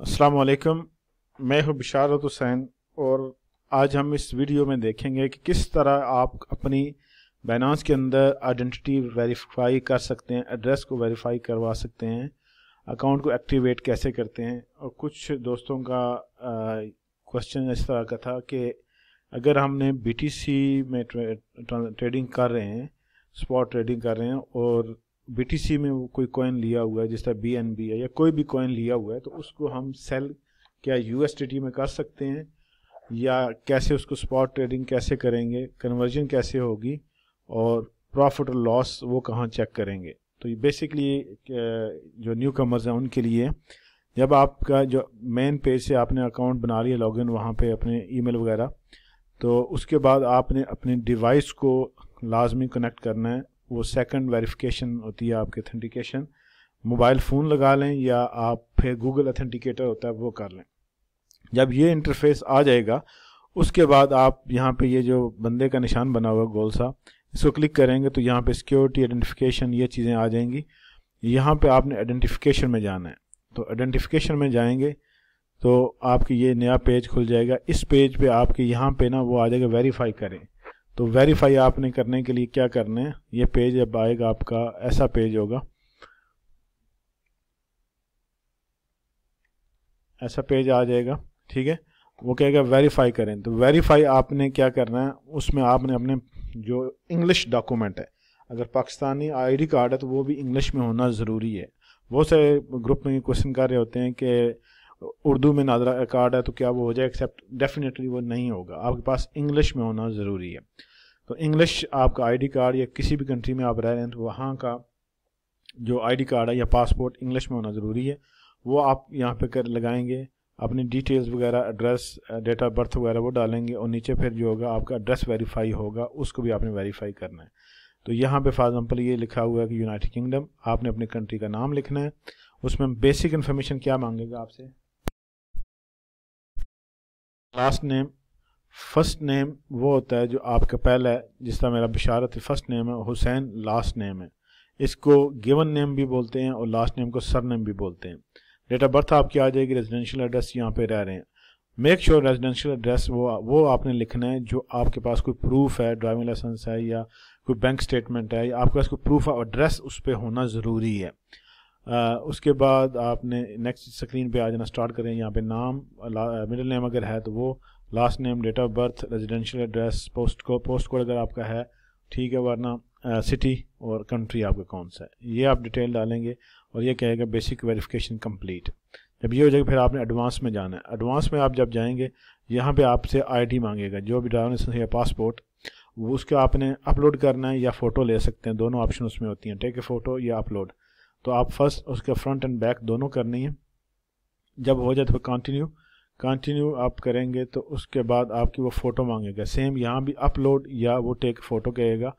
अस्सलाम वालेकुम। मैं हूं बिशारत हुसैन और आज हम इस वीडियो में देखेंगे कि किस तरह आप अपनी बाइनेंस के अंदर आइडेंटिटी वेरीफाई कर सकते हैं, एड्रेस को वेरीफाई करवा सकते हैं, अकाउंट को एक्टिवेट कैसे करते हैं। और कुछ दोस्तों का क्वेश्चन इस तरह का था कि अगर हमने बीटीसी में ट्रेडिंग कर रहे हैं, स्पॉट ट्रेडिंग कर रहे हैं और बीटीसी में वो कोई कॉइन लिया हुआ है, जिस तरह बीएनबी है या कोई भी कॉइन लिया हुआ है, तो उसको हम सेल क्या यूएसडीटी में कर सकते हैं या कैसे उसको स्पॉट ट्रेडिंग कैसे करेंगे, कन्वर्जन कैसे होगी और प्रॉफिट और लॉस वो कहाँ चेक करेंगे। तो ये बेसिकली जो न्यू कमर्स हैं उनके लिए, जब आपका जो मेन पेज से आपने अकाउंट बना लिया, लॉगिन वहाँ पे अपने ईमेल वगैरह, तो उसके बाद आपने अपने डिवाइस को लाजमी कनेक्ट करना है। वो सेकंड वेरिफिकेशन होती है आपकी ऑथेंटिकेशन। मोबाइल फ़ोन लगा लें या आप फिर गूगल ऑथेंटिकेटर होता है वो कर लें। जब ये इंटरफेस आ जाएगा उसके बाद आप यहाँ पे ये जो बंदे का निशान बना हुआ गोल सा, इसको क्लिक करेंगे तो यहाँ पे सिक्योरिटी, आइडेंटिफिकेशन, ये चीज़ें आ जाएंगी। यहाँ पे आपने आइडेंटिफिकेशन में जाना है। तो आइडेंटिफिकेशन में जाएंगे तो आपकी ये नया पेज खुल जाएगा। इस पेज पे आपके यहाँ पे ना वो आ जाएगा वेरीफाई करें। तो वेरीफाई आपने करने के लिए क्या करना है, ये पेज जब आएगा आपका ऐसा पेज होगा, ऐसा पेज आ जाएगा, ठीक है। वो कहेगा वेरीफाई करें। तो वेरीफाई आपने क्या करना है, उसमें आपने अपने जो इंग्लिश डॉक्यूमेंट है, अगर पाकिस्तानी आईडी कार्ड है तो वो भी इंग्लिश में होना ज़रूरी है। बहुत सारे ग्रुप में क्वेश्चन कर रहे होते हैं कि उर्दू में नादरा कार्ड है तो क्या वो हो जाए एक्सेप्ट। डेफिनेटली वो नहीं होगा, आपके पास इंग्लिश में होना ज़रूरी है। तो इंग्लिश आपका आईडी कार्ड या किसी भी कंट्री में आप रह रहे हैं तो वहाँ का जो आईडी कार्ड है या पासपोर्ट इंग्लिश में होना ज़रूरी है। वो आप यहाँ पे कर लगाएंगे, अपनी डिटेल्स वगैरह, एड्रेस, डेट ऑफ बर्थ वगैरह वो डालेंगे और नीचे फिर जो होगा आपका एड्रेस वेरीफाई होगा, उसको भी आपने वेरीफाई करना है। तो यहाँ पे फॉर एग्जाम्पल ये लिखा हुआ है कि यूनाइटेड किंगडम, आपने अपनी कंट्री का नाम लिखना है। उसमें बेसिक इन्फॉर्मेशन क्या मांगेगा आपसे, लास्ट नेम, फर्स्ट नेम वो होता है जो आपका पहला है, जिस तरह मेरा बिशारत फर्स्ट नेम है, हुसैन लास्ट नेम है। इसको गिवन नेम भी बोलते हैं और लास्ट नेम को सर नेम भी बोलते हैं। डेट ऑफ बर्थ आपकी आ जाएगी, रेजिडेंशियल एड्रेस यहाँ पे रह रहे हैं। मेक श्योर रेजिडेंशियल एड्रेस वो आपने लिखना है जो आपके पास कोई प्रूफ है, ड्राइविंग लाइसेंस है या कोई बैंक स्टेटमेंट है या आपके पास कोई प्रूफ ऑफ एड्रेस उस पर होना ज़रूरी है। उसके बाद आपने नेक्स्ट स्क्रीन पे आ जाना, स्टार्ट करें। यहाँ पे नाम, मिडिल नेम अगर है तो वो, last name, date of birth, residential address, post code अगर आपका है, ठीक है, वरना सिटी और कंट्री आपका कौन सा है, ये आप डिटेल डालेंगे और ये कहेगा बेसिक वेरिफिकेशन कंप्लीट। जब ये हो जाएगा फिर आपने एडवांस में जाना है। एडवांस में आप जब जाएंगे यहाँ पे आपसे आईडी मांगेगा, जो भी ड्राइविंग लाइसेंस या पासपोर्ट, वो उसके आपने अपलोड करना है या फ़ोटो ले सकते हैं, दोनों ऑप्शन उसमें होती हैं, टेक ए फ़ोटो या अपलोड। तो आप फर्स्ट उसके फ्रंट एंड बैक दोनों करनी है। जब हो जाए तो कंटिन्यू आप करेंगे तो उसके बाद आपकी वो फ़ोटो मांगेगा। सेम यहाँ भी अपलोड या वो टेक फ़ोटो कहेगा।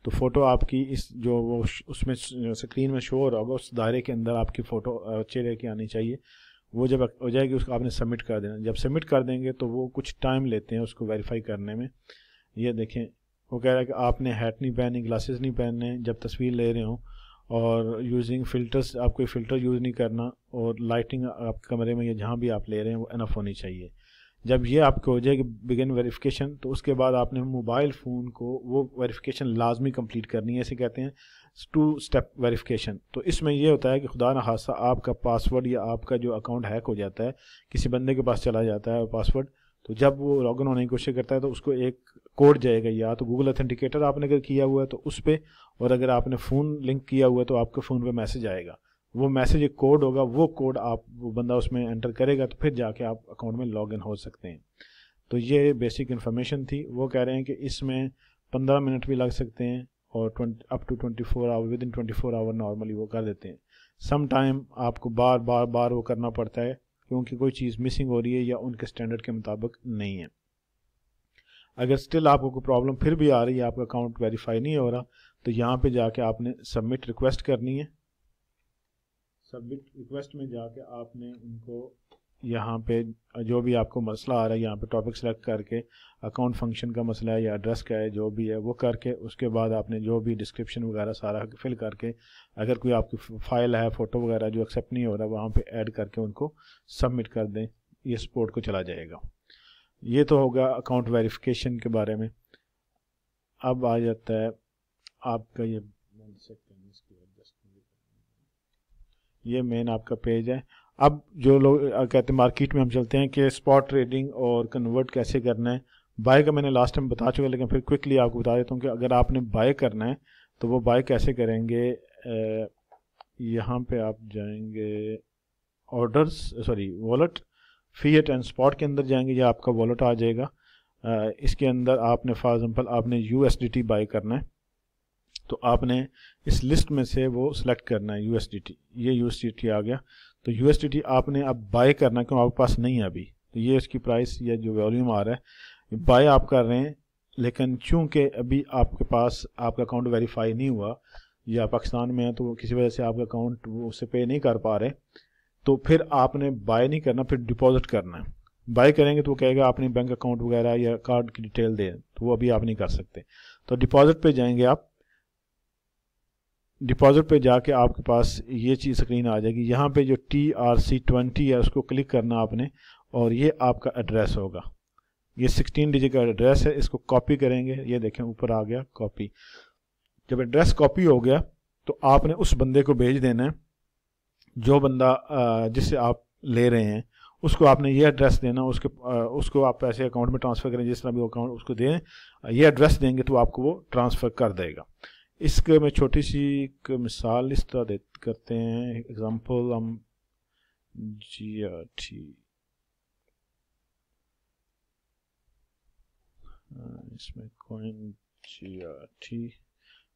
तो फ़ोटो आपकी इस जो वो उसमें स्क्रीन में शो हो रहा होगा उस दायरे के अंदर आपकी फ़ोटो चेहरे की आनी चाहिए। वो जब हो जाएगी उसको आपने सबमिट कर देना। जब सबमिट कर देंगे तो वो कुछ टाइम लेते हैं उसको वेरीफाई करने में। ये देखें, वो कह रहा है कि आपने हैट नहीं पहनी, ग्लासेस नहीं पहनने जब तस्वीर ले रहे हों, और यूजिंग फ़िल्टर्स, आप कोई फ़िल्टर यूज़ नहीं करना, और लाइटिंग आपके कमरे में या जहाँ भी आप ले रहे हैं वो इनफ होनी चाहिए। जब ये आपको हो जाएगी बिगिन वेरिफिकेशन, तो उसके बाद आपने मोबाइल फ़ोन को वो वेरिफिकेशन लाजमी कंप्लीट करनी है। इसे कहते हैं 2 स्टेप वेरिफिकेशन। तो इसमें ये होता है कि खुदा न खास्ता आपका पासवर्ड या आपका जो अकाउंट हैक हो जाता है, किसी बंदे के पास चला जाता है पासवर्ड, तो जब वो लॉगिन होने की कोशिश करता है तो उसको एक कोड जाएगा, या तो गूगल ऑथेंटिकेटर आपने अगर किया हुआ है तो उस पर, और अगर आपने फ़ोन लिंक किया हुआ है तो आपके फ़ोन पे मैसेज आएगा। वो मैसेज एक कोड होगा, वो कोड वो बंदा उसमें एंटर करेगा तो फिर जाके आप अकाउंट में लॉगिन हो सकते हैं। तो ये बेसिक इन्फॉर्मेशन थी। वो कह रहे हैं कि इसमें 15 मिनट भी लग सकते हैं और up to 24 hour, within 24 hour normally वो कर देते हैं। सम टाइम आपको बार वो करना पड़ता है क्योंकि कोई चीज़ मिसिंग हो रही है या उनके स्टैंडर्ड के मुताबिक नहीं है। अगर स्टिल आपको कोई प्रॉब्लम फिर भी आ रही है, आपका अकाउंट वेरीफाई नहीं हो रहा, तो यहाँ पे जाके आपने सबमिट रिक्वेस्ट करनी है। सबमिट रिक्वेस्ट में जाके आपने उनको यहाँ पे जो भी आपको मसला आ रहा है यहाँ पे टॉपिक सेलेक्ट करके अकाउंट फंक्शन का मसला है या एड्रेस का है जो भी है वो करके उसके बाद आपने जो भी डिस्क्रिप्शन वगैरह सारा फिल करके अगर कोई आपकी फ़ाइल है फ़ोटो वगैरह जो एक्सेप्ट नहीं हो रहा वहाँ पे ऐड करके उनको सबमिट कर दें, ये सपोर्ट को चला जाएगा। ये तो होगा अकाउंट वेरिफिकेशन के बारे में। अब आ जाता है आपका ये मेन आपका पेज है। अब जो लोग कहते हैं मार्केट में हम चलते हैं कि स्पॉट ट्रेडिंग और कन्वर्ट कैसे करना है। बाय का मैंने लास्ट टाइम बता चुका, लेकिन फिर क्विकली आपको बता देता हूँ कि अगर आपने बाय करना है तो वो बाय कैसे करेंगे। यहाँ पे आप जाएंगे orders, sorry wallet, fiat and spot के अंदर जाएंगे, या आपका वॉलेट आ जाएगा। इसके अंदर आपने फॉर एग्जांपल आपने USDT बाय करना है तो आपने इस लिस्ट में से वो सिलेक्ट करना है USDT। ये USDT आ गया, तो USDT आपने अब बाय करना, क्यों आपके पास नहीं है अभी, तो ये इसकी प्राइस या जो वॉल्यूम आ रहा है बाय आप कर रहे हैं, लेकिन चूंकि अभी आपके पास आपका अकाउंट वेरीफाई नहीं हुआ या पाकिस्तान में है तो किसी वजह से आपका अकाउंट वो उससे पे नहीं कर पा रहे, तो फिर आपने बाय नहीं करना, फिर डिपॉजिट करना है। बाय करेंगे तो वो कहेगा आपने बैंक अकाउंट वगैरह या कार्ड की डिटेल दे, तो वो अभी आप नहीं कर सकते। तो डिपॉजिट पे जाएंगे आप, डिपॉजिट पे जाके आपके पास ये चीज़ स्क्रीन आ जाएगी। यहाँ पे जो TRC20 है उसको क्लिक करना आपने, और ये आपका एड्रेस होगा, ये 16 डिजिट का एड्रेस है। इसको कॉपी करेंगे, ये देखें ऊपर आ गया कॉपी। जब एड्रेस कॉपी हो गया तो आपने उस बंदे को भेज देना है, जो बंदा जिससे आप ले रहे हैं उसको आपने ये एड्रेस देना, उसको आप पैसे अकाउंट में ट्रांसफ़र करें, जिस तरह भी अकाउंट उसको दें, ये एड्रेस देंगे तो आपको वो ट्रांसफ़र कर देगा। इसके मैं छोटी सी एक मिसाल इस तरह करते हैं, एग्जांपल हम GRT, इसमें कॉइन GRT,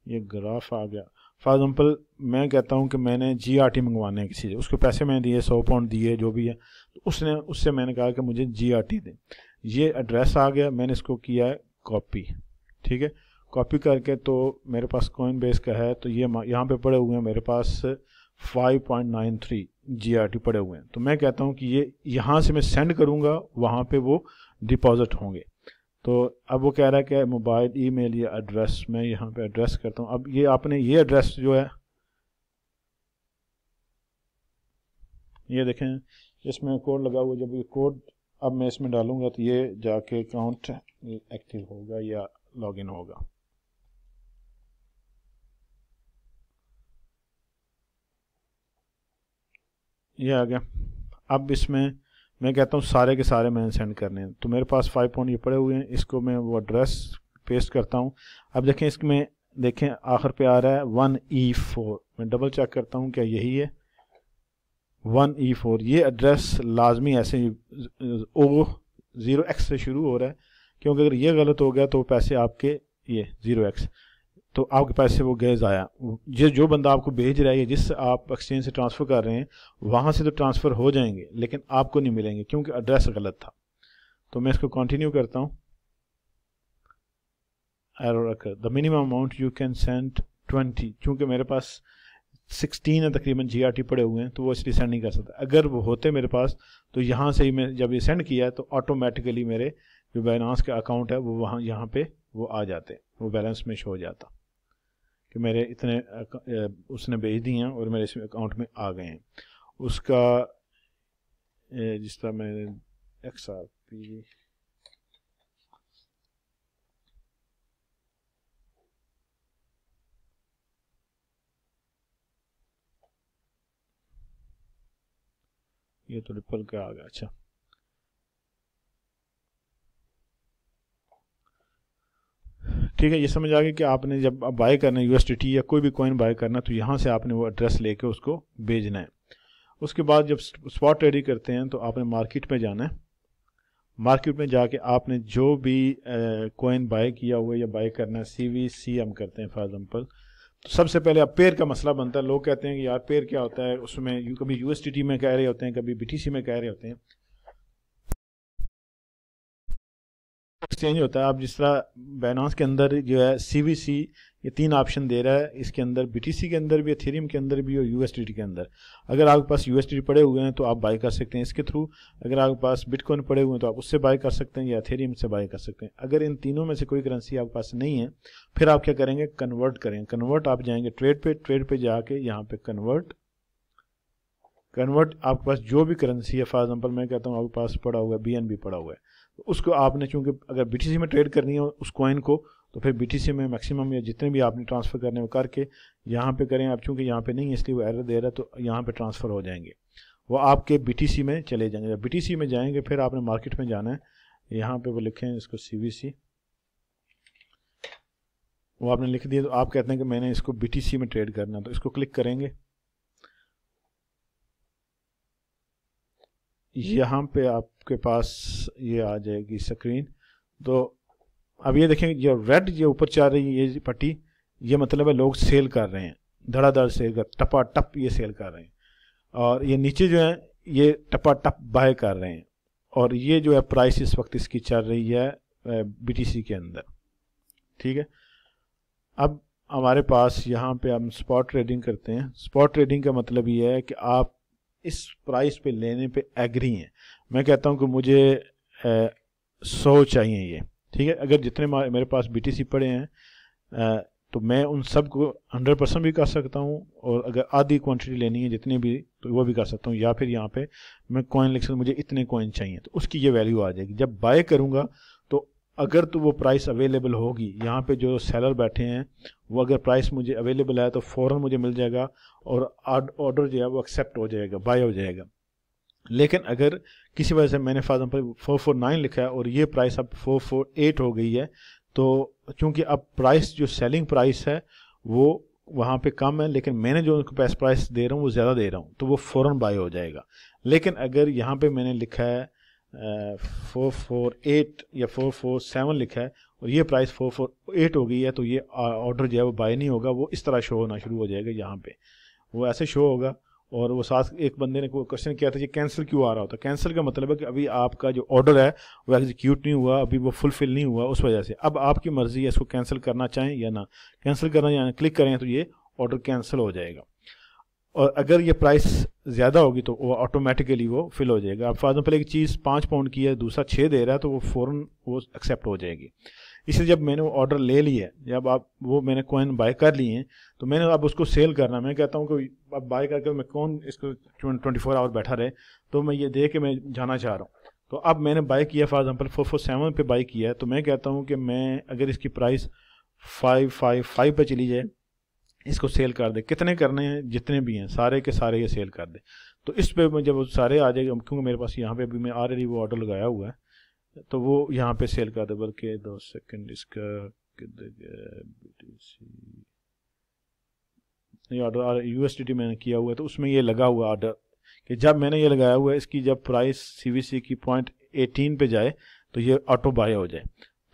ये ग्राफ आ गया। फॉर एग्जांपल मैं कहता हूँ कि मैंने GRT मंगवाने हैं किसी से, उसको पैसे मैंने दिए 100 पाउंड दिए जो भी है, तो उससे मैंने कहा कि मुझे GRT दें। ये एड्रेस आ गया, मैंने इसको किया है कॉपी, ठीक है। कॉपी करके तो मेरे पास कॉइन बेस का है, तो ये यहाँ पे पड़े हुए हैं मेरे पास 5.93 GRT पड़े हुए हैं। तो मैं कहता हूँ कि ये यहाँ से मैं सेंड करूँगा, वहाँ पे वो डिपॉजिट होंगे। तो अब वो कह रहा है कि मोबाइल, ईमेल या एड्रेस, मैं यहाँ पे एड्रेस करता हूँ। अब ये आपने ये एड्रेस जो है, ये देखें इसमें कोड लगा हुआ, जब ये कोड अब मैं इसमें डालूंगा तो ये जाके अकाउंट एक्टिव होगा या लॉगिन होगा। ये आ गया। अब इसमें मैं कहता हूँ सारे के सारे मैंने सेंड करने हैं, तो मेरे पास 5 पाउंड ये पड़े हुए हैं, इसको मैं वो एड्रेस पेस्ट करता हूँ। अब देखें इसमें, देखें आखिर पे आ रहा है 1E4, मैं डबल चेक करता हूँ क्या यही है 1E4। ये एड्रेस लाजमी ऐसे O0X से शुरू हो रहा है, क्योंकि अगर ये गलत हो गया तो पैसे आपके ये 0X, तो आपके पैसे वो गए ज़ाया। जो बंदा आपको भेज रहा है, जिस आप एक्सचेंज से ट्रांसफ़र कर रहे हैं, वहाँ से तो ट्रांसफ़र हो जाएंगे लेकिन आपको नहीं मिलेंगे क्योंकि एड्रेस गलत था। तो मैं इसको कंटिन्यू करता हूँ। Error occur, the minimum amount you can send 20, चूँकि मेरे पास 16 है तकरीबन GRT पड़े हुए हैं, तो वो इसलिए सेंड नहीं कर सकता। अगर वो होते मेरे पास तो यहाँ से ही मैं जब ये सेंड किया तो ऑटोमेटिकली मेरे जो बाइनेंस का अकाउंट है वो वहाँ यहाँ पे वो आ जाते, वो बैलेंस में शो हो जाता कि मेरे इतने उसने भेज दिए हैं और मेरे इस अकाउंट में आ गए हैं। उसका जिस तरह मैंने XRP, ये तो रिपल का आ गया। अच्छा, ठीक है, ये समझ आ गया कि आपने जब बाय करना है USDT या कोई भी कॉइन बाय करना तो यहाँ से आपने वो एड्रेस लेके उसको भेजना है। उसके बाद जब स्पॉट ट्रेडिंग करते हैं तो आपने मार्केट में जाना है। मार्केट में जाके आपने जो भी कॉइन बाय किया हुआ या बाय करना है, CVC हम करते हैं फॉर एग्जांपल, तो सबसे पहले अब पेयर का मसला बनता है। लोग कहते हैं कि यार पेयर क्या होता है, उसमें कभी USDT में कह रहे होते हैं, कभी BTC में कह रहे होते हैं। एक्सचेंज होता है। आप जिस तरह बाइनांस के अंदर जो है CVC ये 3 ऑप्शन दे रहा है, इसके अंदर BTC के अंदर भी, एथेरियम के अंदर भी और USDT के अंदर। अगर आपके पास USDT पड़े हुए हैं तो आप बाय कर सकते हैं इसके थ्रू, अगर आपके पास बिटकॉइन पड़े हुए हैं तो आप उससे बाय कर सकते हैं या एथेरियम से बाय कर सकते हैं। अगर इन तीनों में से कोई करेंसी आपके पास नहीं है, फिर आप क्या करेंगे, कन्वर्ट करेंगे। कन्वर्ट आप जाएंगे ट्रेड पे जाके यहाँ पे कन्वर्ट आपके पास जो भी करेंसी है, फॉर एग्जांपल मैं कहता हूँ आपके पास पड़ा हुआ है BNB पड़ा हुआ है, तो उसको आपने चूंकि अगर BTC में ट्रेड करनी है उस कॉइन को, तो फिर BTC में मैक्सिमम या जितने भी आपने ट्रांसफ़र करने वो करके यहाँ पे करें। आप चूंकि यहाँ पे नहीं है इसलिए वो एरर दे रहा है, तो यहाँ पे ट्रांसफ़र हो जाएंगे, वो आपके BTC में चले जाएंगे। जब BTC में जाएंगे फिर आपने मार्केट में जाना है, यहाँ पे वो लिखें इसको CVC, वो आपने लिख दिया, तो आप कहते हैं कि मैंने इसको BTC में ट्रेड करना है, तो इसको क्लिक करेंगे। यहाँ पे आपके पास ये आ जाएगी स्क्रीन। तो अब ये देखें, ये रेड ये ऊपर चल रही है ये पट्टी, ये मतलब है लोग सेल कर रहे हैं, धड़ाधड़ सेल कर, टपा टप ये सेल कर रहे हैं। और ये नीचे जो है ये टपा टप बाय कर रहे हैं। और ये जो है प्राइस इस वक्त इसकी चल रही है BTC के अंदर, ठीक है। अब हमारे पास यहाँ पे हम स्पॉट ट्रेडिंग करते हैं। स्पॉट ट्रेडिंग का मतलब ये है कि आप इस प्राइस पे लेने पे एग्री हैं। मैं कहता हूँ कि मुझे 100 चाहिए ये, ठीक है। अगर जितने मेरे पास BTC पड़े हैं तो मैं उन सब को 100% भी कर सकता हूँ, और अगर आधी क्वांटिटी लेनी है जितनी भी तो वो भी कर सकता हूँ। या फिर यहाँ पे मैं कॉइन लिख सकता हूँ, मुझे इतने कॉइन चाहिए, तो उसकी ये वैल्यू आ जाएगी। जब बाय करूँगा तो अगर तो वो प्राइस अवेलेबल होगी, यहाँ पे जो सेलर बैठे हैं वो अगर प्राइस मुझे अवेलेबल है तो फ़ौरन मुझे मिल जाएगा और ऑर्डर जो है वो एक्सेप्ट हो जाएगा, बाय हो जाएगा। लेकिन अगर किसी वजह से मैंने फॉर एग्जाम्पल 449 लिखा है और ये प्राइस अब 448 हो गई है, तो चूंकि अब प्राइस जो सेलिंग प्राइस है वो वहाँ पे कम है, लेकिन मैंने जो उनको प्राइस दे रहा हूँ वो ज़्यादा दे रहा हूँ, तो वो फ़ौरन बाय हो जाएगा। लेकिन अगर यहाँ पे मैंने लिखा है 448 या 447 लिखा है और ये प्राइस 448 हो गई है, तो ये ऑर्डर जो है वो बाय नहीं होगा, वो इस तरह शो होना शुरू हो जाएगा। यहाँ पे वो ऐसे शो होगा। और वो साथ एक बंदे ने क्वेश्चन किया था, ये कैंसिल क्यों आ रहा होता है। कैंसिल का मतलब है कि अभी आपका जो ऑर्डर है वो एग्जीक्यूट नहीं हुआ, अभी वो फुलफिल नहीं हुआ, उस वजह से। अब आपकी मर्जी है इसको कैंसिल करना चाहें या ना। कैंसिल करना या क्लिक करें तो ये ऑर्डर कैंसिल हो जाएगा। और अगर ये प्राइस ज़्यादा होगी तो वो ऑटोमेटिकली वो फिल हो जाएगा। अब फॉर एग्जाम्पल एक चीज़ 5 पाउंड की है, दूसरा 6 दे रहा है, तो वो फ़ौरन वो एक्सेप्ट हो जाएगी। इसलिए जब मैंने वो ऑर्डर ले लिया, जब आप वो मैंने कॉइन बाय कर लिए हैं, तो मैंने अब उसको सेल करना। मैं कहता हूँ कि अब बाय करके मैं कौन इसको 24 आवर बैठा रहे, तो मैं ये दे के मैं जाना चाह रहा हूँ। तो अब मैंने बाय किया, फॉर एग्जाम्पल 447 पे बाय किया है, तो मैं कहता हूँ कि मैं अगर इसकी प्राइस 555 पे चली जाए, इसको सेल कर दे। कितने करने हैं, जितने भी हैं सारे के सारे ये सेल कर दे। तो इस पे जब सारे आ जाएगा, क्योंकि मेरे पास यहाँ पे अभी मैं ऑलरेडी वो ऑर्डर लगाया हुआ है, तो वो यहाँ पे सेल कर दे। बल्कि 2 सेकंड, इसका ये ऑर्डर USDT मैंने किया हुआ है, तो उसमें ये लगा हुआ ऑर्डर कि जब मैंने ये लगाया हुआ है, इसकी जब प्राइस CVC की 0.18 पे जाए तो ये ऑटो बाय हो जाए,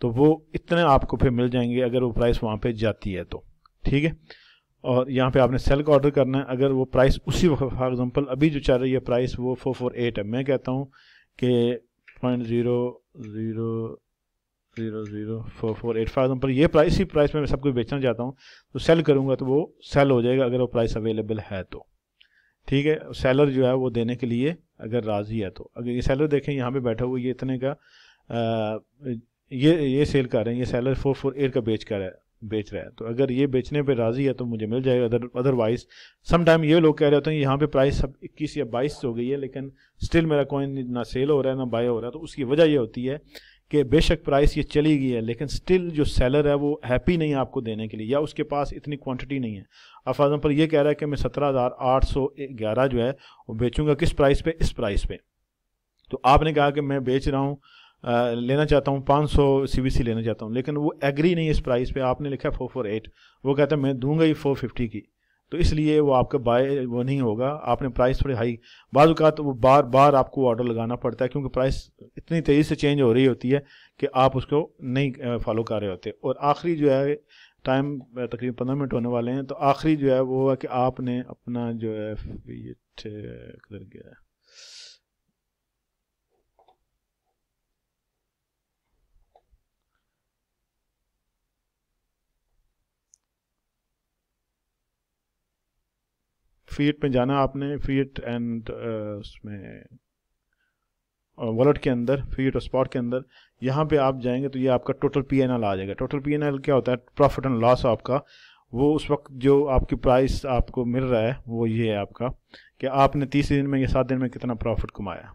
तो वो इतने आपको फिर मिल जाएंगे अगर वो प्राइस वहाँ पे जाती है तो, ठीक है। और यहाँ पे आपने सेल का ऑर्डर करना है। अगर वो प्राइस उसी वक्त, फॉर एग्जांपल अभी जो चल रही है प्राइस वो 448 है, मैं कहता हूँ कि 0.0000448 फॉर एग्जांपल ये प्राइस, इसी प्राइस में मैं सब कुछ बेचना चाहता हूँ, तो सेल करूँगा तो वो सेल हो जाएगा अगर वो प्राइस अवेलेबल है तो, ठीक है। सेलर जो है वो देने के लिए अगर राज़ी है तो। अगर ये सेलर देखें यहाँ पे बैठा हुआ, ये इतने का ये सेल कर रहे हैं, ये सेलर 448 का बेच रहा है, तो अगर ये बेचने पे राज़ी है तो मुझे मिल जाएगा। अदरवाइज सम टाइम ये लोग कह रहे होते हैं यहाँ पे प्राइस अब 21 या 22 हो गई है, लेकिन स्टिल मेरा कॉइन ना सेल हो रहा है ना बाय हो रहा है। तो उसकी वजह ये होती है कि बेशक प्राइस ये चली गई है, लेकिन स्टिल जो सेलर है वो हैप्पी नहीं है आपको देने के लिए, या उसके पास इतनी क्वांटिटी नहीं है। अब फॉर एग्जाम्पल ये कह रहा है कि मैं 17,811 जो है वो बेचूंगा किस प्राइस पे, इस प्राइस पे। तो आपने कहा कि मैं बेच रहा हूँ, लेना चाहता हूँ 500 CVC लेना चाहता हूँ, लेकिन वो एग्री नहीं है इस प्राइस पे। आपने लिखा है 448, वो कहता है मैं दूंगा ही 450 की, तो इसलिए वो आपका बाय वो नहीं होगा। आपने प्राइस थोड़ी हाई, बाज़ औक़ात तो वो बार बार आपको ऑर्डर लगाना पड़ता है, क्योंकि प्राइस इतनी तेज़ी से चेंज हो रही होती है कि आप उसको नहीं फॉलो कर रहे होते। और आखिरी जो है टाइम तकरीबन 15 मिनट होने वाले हैं, तो आखिरी जो है वो है कि आपने अपना जो है ये किधर गया है, फीट में जाना आपने, फीट एंड उसमें वॉलेट के अंदर, फीट और स्पॉट के अंदर, यहाँ पे आप जाएंगे तो ये आपका टोटल पीएनएल आ जाएगा। टोटल पीएनएल क्या होता है? प्रॉफिट एंड लॉस आपका, वो उस वक्त जो आपकी प्राइस आपको मिल रहा है वो ये है आपका कि आपने 30 दिन में या 7 दिन में कितना प्रॉफिट कमाया।